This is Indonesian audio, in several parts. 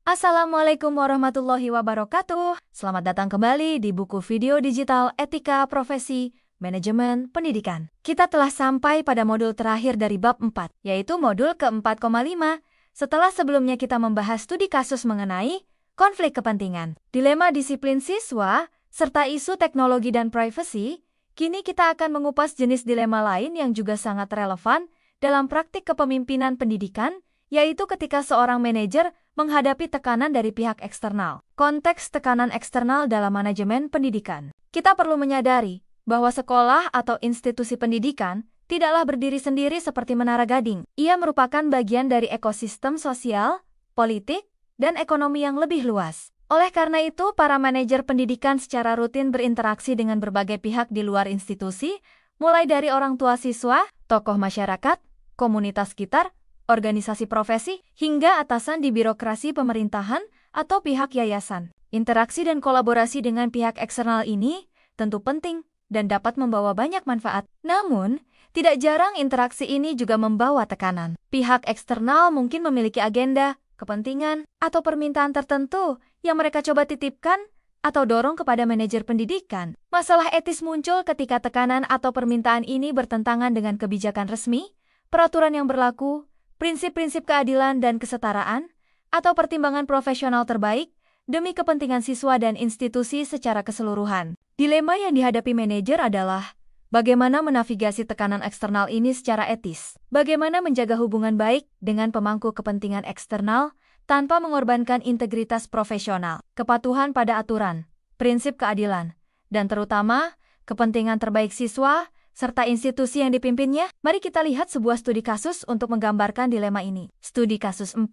Assalamualaikum warahmatullahi wabarakatuh. Selamat datang kembali di buku video digital Etika Profesi Manajemen Pendidikan. Kita telah sampai pada modul terakhir dari bab 4, yaitu modul ke-4,5. Setelah sebelumnya kita membahas studi kasus mengenai konflik kepentingan, dilema disiplin siswa, serta isu teknologi dan privasi, kini kita akan mengupas jenis dilema lain yang juga sangat relevan dalam praktik kepemimpinan pendidikan, yaitu ketika seorang manajer menghadapi tekanan dari pihak eksternal. Konteks tekanan eksternal dalam manajemen pendidikan. Kita perlu menyadari bahwa sekolah atau institusi pendidikan tidaklah berdiri sendiri seperti menara gading. Ia merupakan bagian dari ekosistem sosial, politik, dan ekonomi yang lebih luas. Oleh karena itu, para manajer pendidikan secara rutin berinteraksi dengan berbagai pihak di luar institusi, mulai dari orang tua siswa, tokoh masyarakat, komunitas sekitar, organisasi profesi, hingga atasan di birokrasi pemerintahan atau pihak yayasan. Interaksi dan kolaborasi dengan pihak eksternal ini tentu penting dan dapat membawa banyak manfaat. Namun, tidak jarang interaksi ini juga membawa tekanan. Pihak eksternal mungkin memiliki agenda, kepentingan, atau permintaan tertentu yang mereka coba titipkan atau dorong kepada manajer pendidikan. Masalah etis muncul ketika tekanan atau permintaan ini bertentangan dengan kebijakan resmi, peraturan yang berlaku, prinsip-prinsip keadilan dan kesetaraan, atau pertimbangan profesional terbaik demi kepentingan siswa dan institusi secara keseluruhan. Dilema yang dihadapi manajer adalah bagaimana menavigasi tekanan eksternal ini secara etis. Bagaimana menjaga hubungan baik dengan pemangku kepentingan eksternal tanpa mengorbankan integritas profesional, kepatuhan pada aturan, prinsip keadilan, dan terutama kepentingan terbaik siswa serta institusi yang dipimpinnya. Mari kita lihat sebuah studi kasus untuk menggambarkan dilema ini. Studi kasus 4.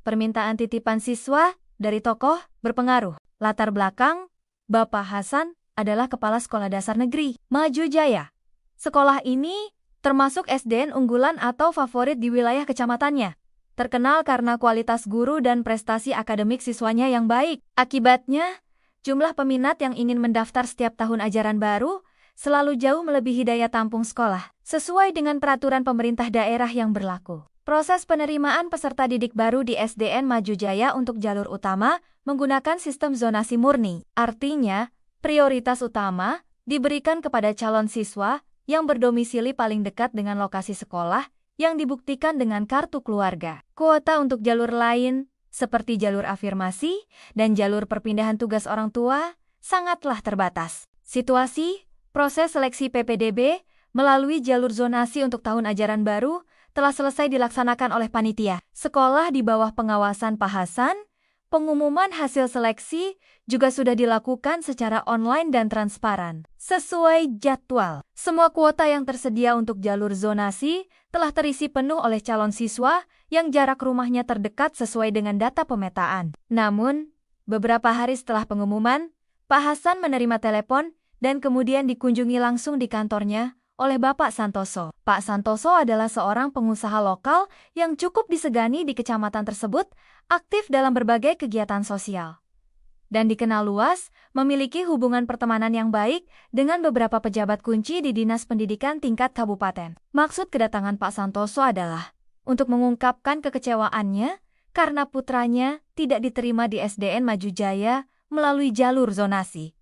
Permintaan titipan siswa dari tokoh berpengaruh. Latar belakang, Bapak Hasan adalah kepala sekolah dasar negeri Maju Jaya. Sekolah ini termasuk SDN unggulan atau favorit di wilayah kecamatannya. Terkenal karena kualitas guru dan prestasi akademik siswanya yang baik. Akibatnya, jumlah peminat yang ingin mendaftar setiap tahun ajaran baru selalu jauh melebihi daya tampung sekolah, sesuai dengan peraturan pemerintah daerah yang berlaku. Proses penerimaan peserta didik baru di SDN Maju Jaya untuk jalur utama menggunakan sistem zonasi murni. Artinya, prioritas utama diberikan kepada calon siswa yang berdomisili paling dekat dengan lokasi sekolah yang dibuktikan dengan kartu keluarga. Kuota untuk jalur lain, seperti jalur afirmasi dan jalur perpindahan tugas orang tua, sangatlah terbatas. Situasi proses seleksi PPDB melalui jalur zonasi untuk tahun ajaran baru telah selesai dilaksanakan oleh panitia sekolah di bawah pengawasan Pak Hasan. Pengumuman hasil seleksi juga sudah dilakukan secara online dan transparan, sesuai jadwal. Semua kuota yang tersedia untuk jalur zonasi telah terisi penuh oleh calon siswa yang jarak rumahnya terdekat sesuai dengan data pemetaan. Namun, beberapa hari setelah pengumuman, Pak Hasan menerima telepon dan kemudian dikunjungi langsung di kantornya oleh Bapak Santoso. Pak Santoso adalah seorang pengusaha lokal yang cukup disegani di kecamatan tersebut, aktif dalam berbagai kegiatan sosial, dan dikenal luas memiliki hubungan pertemanan yang baik dengan beberapa pejabat kunci di Dinas Pendidikan tingkat kabupaten. Maksud kedatangan Pak Santoso adalah untuk mengungkapkan kekecewaannya karena putranya tidak diterima di SDN Maju Jaya melalui jalur zonasi.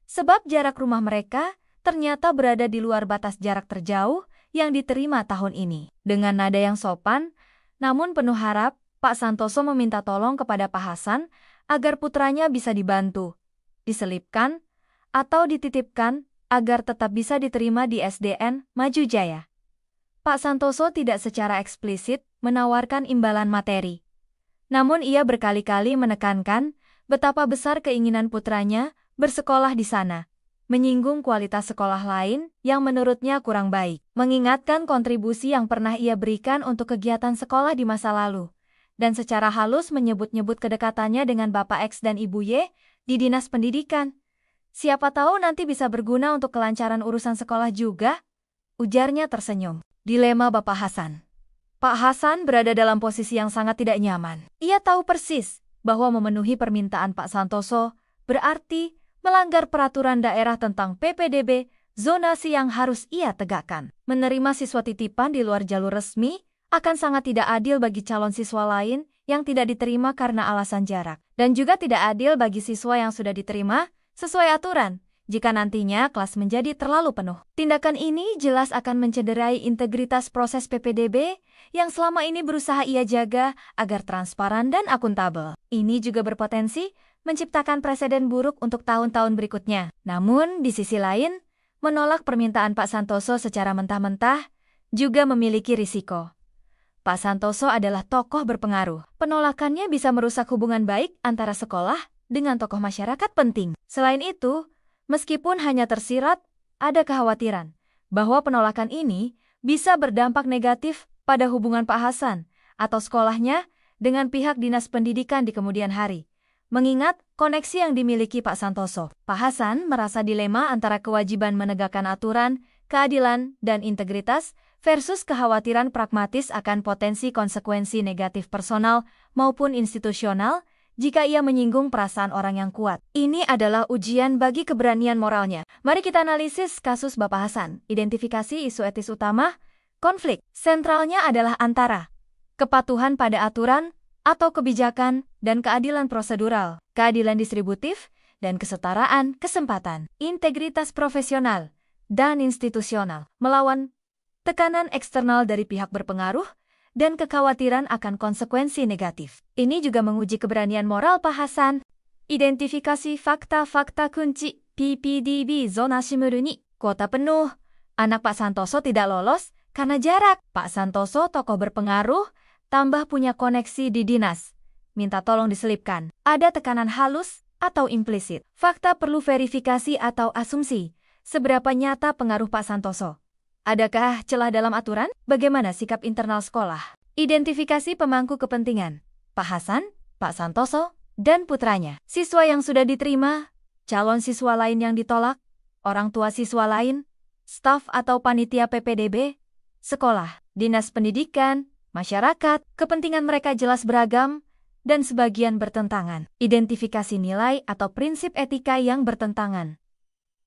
Sebab jarak rumah mereka ternyata berada di luar batas jarak terjauh yang diterima tahun ini. Dengan nada yang sopan, namun penuh harap, Pak Santoso meminta tolong kepada Pak Hasan agar putranya bisa dibantu, diselipkan, atau dititipkan agar tetap bisa diterima di SDN Maju Jaya. Pak Santoso tidak secara eksplisit menawarkan imbalan materi. Namun ia berkali-kali menekankan betapa besar keinginan putranya bersekolah di sana, menyinggung kualitas sekolah lain yang menurutnya kurang baik, mengingatkan kontribusi yang pernah ia berikan untuk kegiatan sekolah di masa lalu, dan secara halus menyebut-nyebut kedekatannya dengan Bapak X dan Ibu Y di Dinas Pendidikan. Siapa tahu nanti bisa berguna untuk kelancaran urusan sekolah juga, ujarnya tersenyum. Dilema Bapak Hasan. Pak Hasan berada dalam posisi yang sangat tidak nyaman. Ia tahu persis bahwa memenuhi permintaan Pak Santoso berarti melanggar peraturan daerah tentang PPDB, zonasi yang harus ia tegakkan. Menerima siswa titipan di luar jalur resmi akan sangat tidak adil bagi calon siswa lain yang tidak diterima karena alasan jarak. Dan juga tidak adil bagi siswa yang sudah diterima sesuai aturan, jika nantinya kelas menjadi terlalu penuh. Tindakan ini jelas akan mencederai integritas proses PPDB yang selama ini berusaha ia jaga agar transparan dan akuntabel. Ini juga berpotensi menciptakan preseden buruk untuk tahun-tahun berikutnya. Namun, di sisi lain, menolak permintaan Pak Santoso secara mentah-mentah juga memiliki risiko. Pak Santoso adalah tokoh berpengaruh. Penolakannya bisa merusak hubungan baik antara sekolah dengan tokoh masyarakat penting. Selain itu, meskipun hanya tersirat, ada kekhawatiran bahwa penolakan ini bisa berdampak negatif pada hubungan Pak Hasan atau sekolahnya dengan pihak dinas pendidikan di kemudian hari. Mengingat koneksi yang dimiliki Pak Santoso, Pak Hasan merasa dilema antara kewajiban menegakkan aturan, keadilan, dan integritas versus kekhawatiran pragmatis akan potensi konsekuensi negatif personal maupun institusional jika ia menyinggung perasaan orang yang kuat. Ini adalah ujian bagi keberanian moralnya. Mari kita analisis kasus Bapak Hasan. Identifikasi isu etis utama, konflik. Sentralnya adalah antara kepatuhan pada aturan atau kebijakan dan keadilan prosedural, keadilan distributif, dan kesetaraan kesempatan, integritas profesional dan institusional, melawan tekanan eksternal dari pihak berpengaruh, dan kekhawatiran akan konsekuensi negatif. Ini juga menguji keberanian moral Pak Hasan. Identifikasi fakta-fakta kunci PPDB zona Shimuru ni, kuota penuh. Anak Pak Santoso tidak lolos karena jarak. Pak Santoso tokoh berpengaruh, tambah punya koneksi di dinas. Minta tolong diselipkan. Ada tekanan halus atau implisit. Fakta perlu verifikasi atau asumsi. Seberapa nyata pengaruh Pak Santoso? Adakah celah dalam aturan? Bagaimana sikap internal sekolah? Identifikasi pemangku kepentingan. Pak Hasan, Pak Santoso, dan putranya. Siswa yang sudah diterima, calon siswa lain yang ditolak, orang tua siswa lain, staf atau panitia PPDB, sekolah, dinas pendidikan, masyarakat, kepentingan mereka jelas beragam, dan sebagian bertentangan. Identifikasi nilai atau prinsip etika yang bertentangan.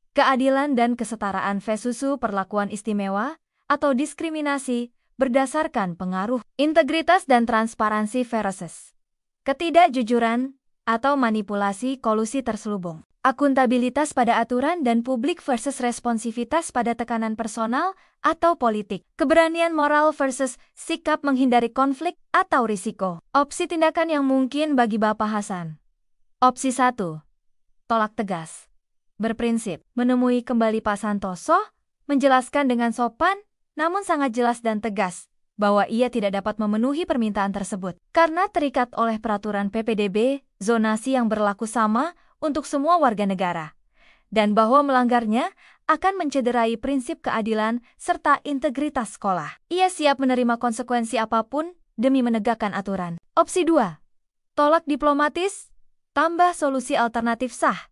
Keadilan dan kesetaraan versus perlakuan istimewa atau diskriminasi berdasarkan pengaruh. Integritas dan transparansi versus ketidakjujuran atau manipulasi kolusi terselubung. Akuntabilitas pada aturan dan publik versus responsivitas pada tekanan personal atau politik. Keberanian moral versus sikap menghindari konflik atau risiko. Opsi tindakan yang mungkin bagi Bapak Hasan. Opsi 1. Tolak tegas. Berprinsip, menemui kembali Pak Santoso, menjelaskan dengan sopan, namun sangat jelas dan tegas, bahwa ia tidak dapat memenuhi permintaan tersebut. Karena terikat oleh peraturan PPDB, zonasi yang berlaku sama untuk semua warga negara. Dan bahwa melanggarnya akan mencederai prinsip keadilan serta integritas sekolah. Ia siap menerima konsekuensi apapun demi menegakkan aturan. Opsi 2. Tolak diplomatis, tambah solusi alternatif sah.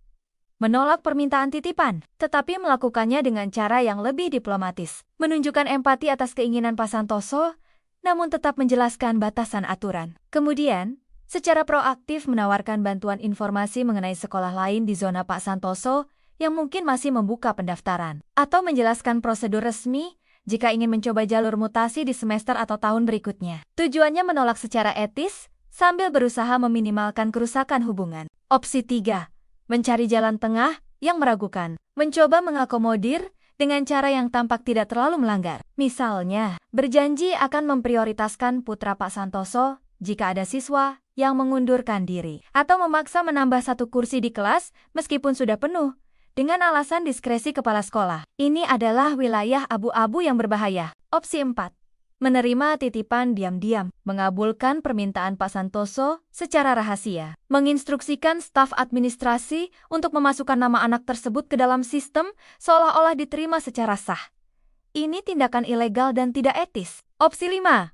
Menolak permintaan titipan, tetapi melakukannya dengan cara yang lebih diplomatis. Menunjukkan empati atas keinginan Pak Santoso, namun tetap menjelaskan batasan aturan. Kemudian, secara proaktif menawarkan bantuan informasi mengenai sekolah lain di zona Pak Santoso yang mungkin masih membuka pendaftaran. Atau menjelaskan prosedur resmi jika ingin mencoba jalur mutasi di semester atau tahun berikutnya. Tujuannya menolak secara etis, sambil berusaha meminimalkan kerusakan hubungan. Opsi 3. Mencari jalan tengah yang meragukan, mencoba mengakomodir dengan cara yang tampak tidak terlalu melanggar. Misalnya, berjanji akan memprioritaskan putra Pak Santoso jika ada siswa yang mengundurkan diri, atau memaksa menambah 1 kursi di kelas meskipun sudah penuh, dengan alasan diskresi kepala sekolah. Ini adalah wilayah abu-abu yang berbahaya. Opsi 4. Menerima titipan diam-diam, mengabulkan permintaan Pak Santoso secara rahasia, menginstruksikan staf administrasi untuk memasukkan nama anak tersebut ke dalam sistem seolah-olah diterima secara sah. Ini tindakan ilegal dan tidak etis. Opsi 5.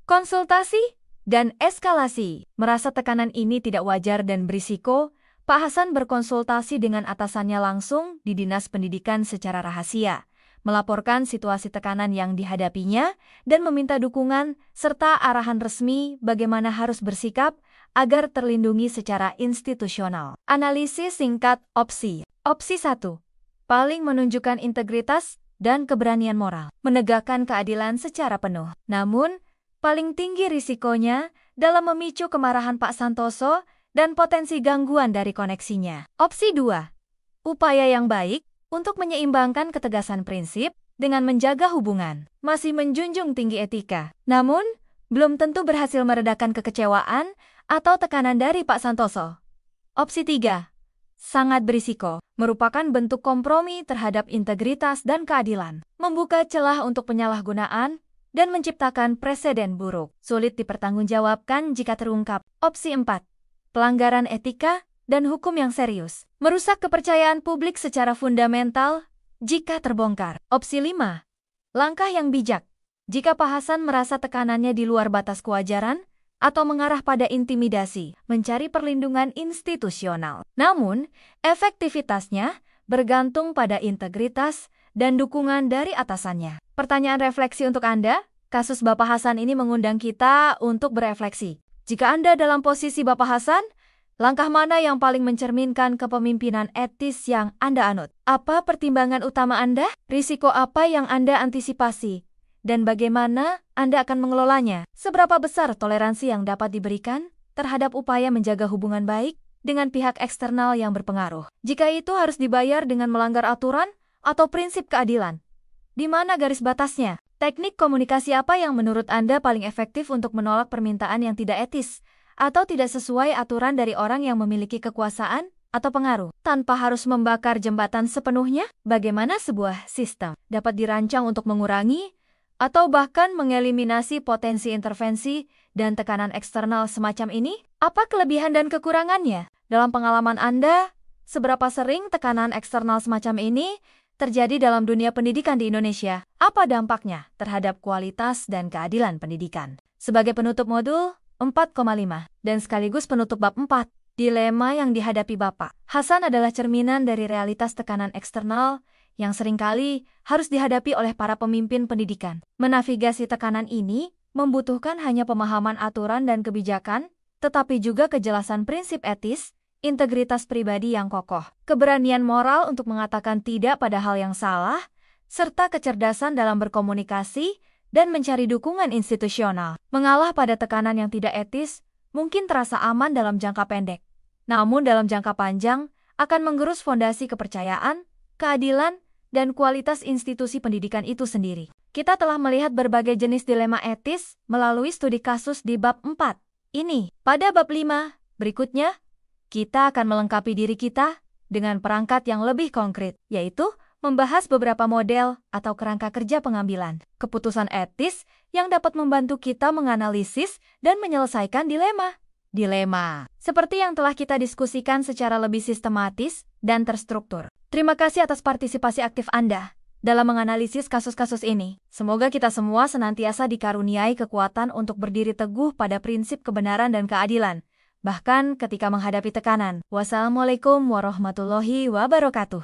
Konsultasi dan eskalasi. Merasa tekanan ini tidak wajar dan berisiko, Pak Hasan berkonsultasi dengan atasannya langsung di Dinas Pendidikan secara rahasia, melaporkan situasi tekanan yang dihadapinya, dan meminta dukungan serta arahan resmi bagaimana harus bersikap agar terlindungi secara institusional. Analisis singkat opsi. Opsi 1. Paling menunjukkan integritas dan keberanian moral, menegakkan keadilan secara penuh. Namun, paling tinggi risikonya dalam memicu kemarahan Pak Santoso dan potensi gangguan dari koneksinya. Opsi 2. Upaya yang baik untuk menyeimbangkan ketegasan prinsip dengan menjaga hubungan. Masih menjunjung tinggi etika. Namun, belum tentu berhasil meredakan kekecewaan atau tekanan dari Pak Santoso. Opsi 3. Sangat berisiko, merupakan bentuk kompromi terhadap integritas dan keadilan, membuka celah untuk penyalahgunaan, dan menciptakan preseden buruk. Sulit dipertanggungjawabkan jika terungkap. Opsi 4. Pelanggaran etika dan hukum yang serius, merusak kepercayaan publik secara fundamental jika terbongkar. Opsi 5. Langkah yang bijak, jika Pak Hasan merasa tekanannya di luar batas kewajaran, atau mengarah pada intimidasi, mencari perlindungan institusional. Namun, efektivitasnya bergantung pada integritas dan dukungan dari atasannya. Pertanyaan refleksi untuk Anda, kasus Bapak Hasan ini mengundang kita untuk berefleksi. Jika Anda dalam posisi Bapak Hasan, langkah mana yang paling mencerminkan kepemimpinan etis yang Anda anut? Apa pertimbangan utama Anda? Risiko apa yang Anda antisipasi? Dan bagaimana Anda akan mengelolanya? Seberapa besar toleransi yang dapat diberikan terhadap upaya menjaga hubungan baik dengan pihak eksternal yang berpengaruh? Jika itu harus dibayar dengan melanggar aturan atau prinsip keadilan, di mana garis batasnya? Teknik komunikasi apa yang menurut Anda paling efektif untuk menolak permintaan yang tidak etis atau tidak sesuai aturan dari orang yang memiliki kekuasaan atau pengaruh? Tanpa harus membakar jembatan sepenuhnya, bagaimana sebuah sistem dapat dirancang untuk mengurangi atau bahkan mengeliminasi potensi intervensi dan tekanan eksternal semacam ini? Apa kelebihan dan kekurangannya? Dalam pengalaman Anda, seberapa sering tekanan eksternal semacam ini terjadi dalam dunia pendidikan di Indonesia? Apa dampaknya terhadap kualitas dan keadilan pendidikan? Sebagai penutup modul 4,5 dan sekaligus penutup bab 4, dilema yang dihadapi Bapak Hasan adalah cerminan dari realitas tekanan eksternal yang seringkali harus dihadapi oleh para pemimpin pendidikan. Menavigasi tekanan ini membutuhkan hanya pemahaman aturan dan kebijakan, tetapi juga kejelasan prinsip etis, integritas pribadi yang kokoh, keberanian moral untuk mengatakan tidak pada hal yang salah, serta kecerdasan dalam berkomunikasi dan mencari dukungan institusional. Mengalah pada tekanan yang tidak etis mungkin terasa aman dalam jangka pendek, namun dalam jangka panjang akan menggerus fondasi kepercayaan, keadilan, dan kualitas institusi pendidikan itu sendiri. Kita telah melihat berbagai jenis dilema etis melalui studi kasus di bab 4 ini. Pada bab 5 berikutnya, kita akan melengkapi diri kita dengan perangkat yang lebih konkret, yaitu membahas beberapa model atau kerangka kerja pengambilan keputusan etis yang dapat membantu kita menganalisis dan menyelesaikan dilema seperti yang telah kita diskusikan secara lebih sistematis dan terstruktur. Terima kasih atas partisipasi aktif Anda dalam menganalisis kasus-kasus ini. Semoga kita semua senantiasa dikaruniai kekuatan untuk berdiri teguh pada prinsip kebenaran dan keadilan, bahkan ketika menghadapi tekanan. Wassalamualaikum warahmatullahi wabarakatuh.